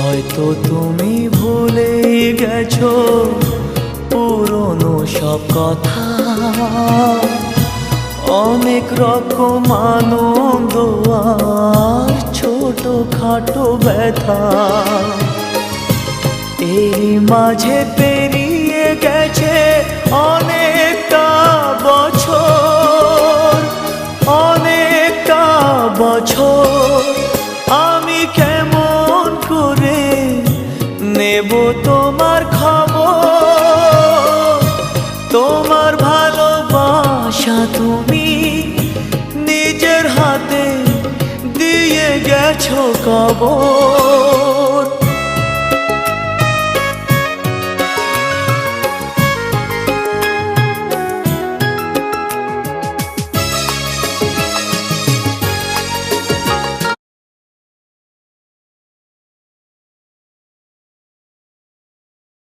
হয়তো তুমি ভুলে গেছো পুরনো সব কথা, অনেক রকম আনন্দ আর ছোটখাটো ব্যথা। এই মাঝে পেরিয়ে গেছে অনেকটা বছর, অনেকটা বছর। আমি কেমন করে নেব তোমার খবর? তোমার ভালোবাসা তুমি নিজের হাতে দিয়ে গেছো কবর।